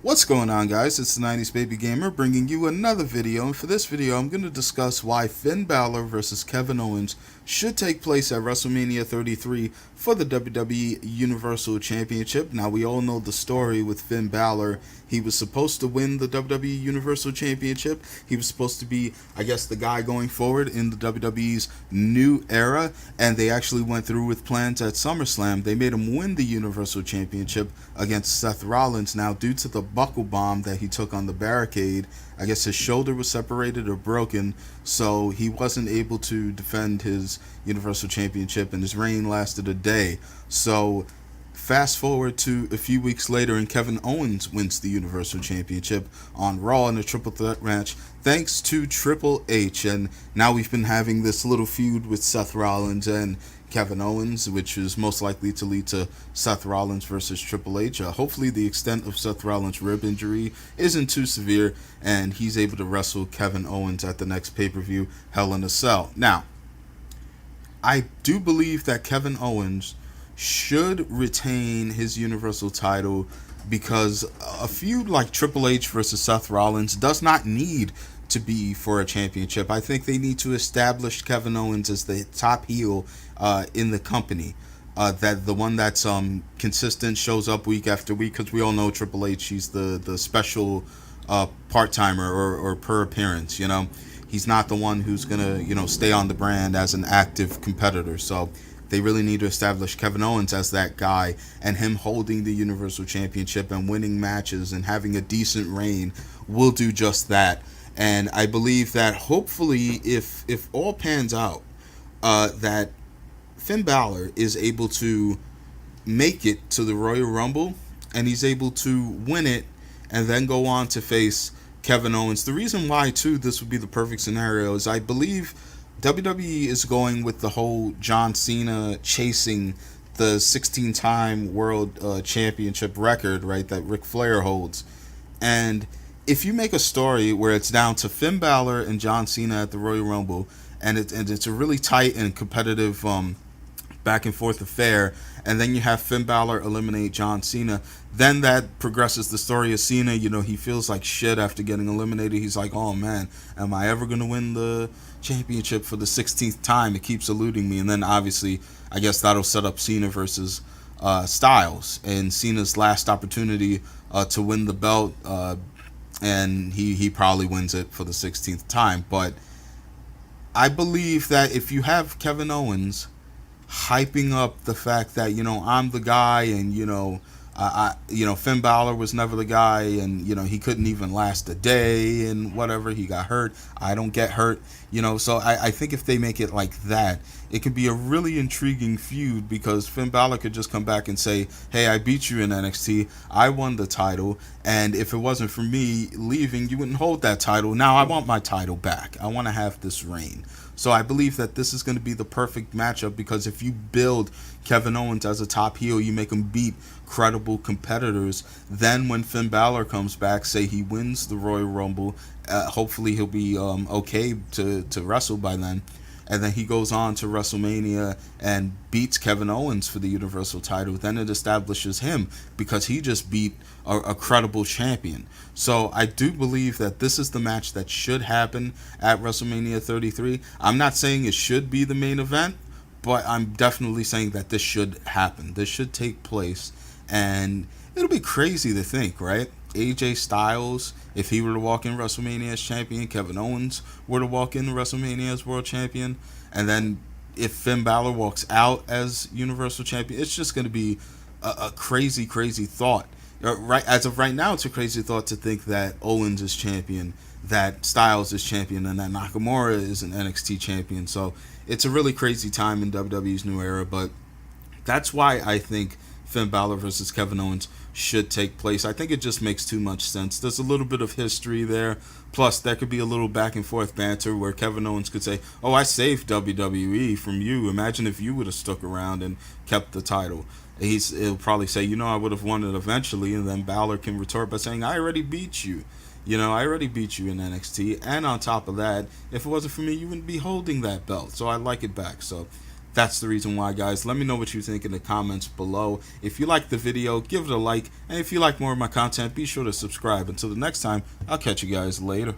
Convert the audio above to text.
What's going on, guys? It's the 90s Baby Gamer bringing you another video, and for this video I'm going to discuss why Finn Balor versus Kevin Owens should take place at WrestleMania 33 for the WWE Universal Championship. Now, we all know the story with Finn Balor. He was supposed to win the WWE Universal Championship. He was supposed to be, I guess, the guy going forward in the WWE's new era, and they actually went through with plans at SummerSlam. They made him win the Universal Championship against Seth Rollins. Now, due to the buckle bomb that he took on the barricade, I guess his shoulder was separated or broken, so he wasn't able to defend his Universal Championship, and his reign lasted a day. So fast forward to a few weeks later, and Kevin Owens wins the Universal Championship on Raw in a triple threat match thanks to Triple H. And now we've been having this little feud with Seth Rollins and Kevin Owens, which is most likely to lead to Seth Rollins versus Triple H. Hopefully the extent of Seth Rollins' rib injury isn't too severe, and he's able to wrestle Kevin Owens at the next pay-per-view, Hell in a Cell. Now, I do believe that Kevin Owens should retain his Universal title because a feud like Triple H versus Seth Rollins does not need to be for a championship. I think they need to establish Kevin Owens as the top heel in the company. That the one that's consistent, shows up week after week, because we all know Triple H, he's the special part-timer or per appearance, you know. He's not the one who's gonna, stay on the brand as an active competitor. So they really need to establish Kevin Owens as that guy, and him holding the Universal Championship and winning matches and having a decent reign will do just that. And I believe that hopefully, if all pans out, that Finn Balor is able to make it to the Royal Rumble, and he's able to win it and then go on to face Kevin Owens. The reason why, too, this would be the perfect scenario is I believe WWE is going with the whole John Cena chasing the 16-time world championship record, right, that Ric Flair holds. And if you make a story where it's down to Finn Balor and John Cena at the Royal Rumble, and it's a really tight and competitive back and forth affair, and then you have Finn Balor eliminate John Cena, then that progresses the story of Cena. He feels like shit after getting eliminated. He's like, oh man, am I ever going to win the championship for the 16th time? It keeps eluding me. And then obviously, I guess that'll set up Cena versus Styles, and Cena's last opportunity to win the belt, and he probably wins it for the 16th time. But I believe that if you have Kevin Owens hyping up the fact that, I'm the guy, and Finn Balor was never the guy, and he couldn't even last a day, and whatever, he got hurt, I don't get hurt, so I think if they make it like that, it could be a really intriguing feud, because Finn Balor could just come back and say, hey, I beat you in NXT, I won the title, and if it wasn't for me leaving, you wouldn't hold that title. Now I want my title back, I want to have this reign. So I believe that this is going to be the perfect matchup, because if you build Kevin Owens as a top heel, you make him beat credible competitors. Then when Finn Balor comes back, say he wins the Royal Rumble, hopefully he'll be okay to wrestle by then. And then he goes on to WrestleMania and beats Kevin Owens for the Universal title. Then it establishes him, because he just beat a credible champion. So I do believe that this is the match that should happen at WrestleMania 33. I'm not saying it should be the main event, but I'm definitely saying that this should happen. This should take place. And it'll be crazy to think, right? AJ Styles, if he were to walk in WrestleMania as champion, Kevin Owens were to walk in WrestleMania as world champion, and then if Finn Balor walks out as Universal champion, it's just going to be a crazy, crazy thought. Right, as of right now, it's a crazy thought to think that Owens is champion, that Styles is champion, and that Nakamura is an NXT champion. So it's a really crazy time in WWE's new era, but that's why I think Finn Balor versus Kevin Owens should take place. I think it just makes too much sense. There's a little bit of history there. Plus, there could be a little back and forth banter where Kevin Owens could say, oh, I saved WWE from you. Imagine if you would have stuck around and kept the title. He'll probably say, I would have won it eventually. And then Balor can retort by saying, I already beat you. I already beat you in NXT. And on top of that, if it wasn't for me, you wouldn't be holding that belt. So I like it back. So That's the reason why, guys. Let me know what you think in the comments below. If you like the video, give it a like. And if you like more of my content, be sure to subscribe. Until the next time, I'll catch you guys later.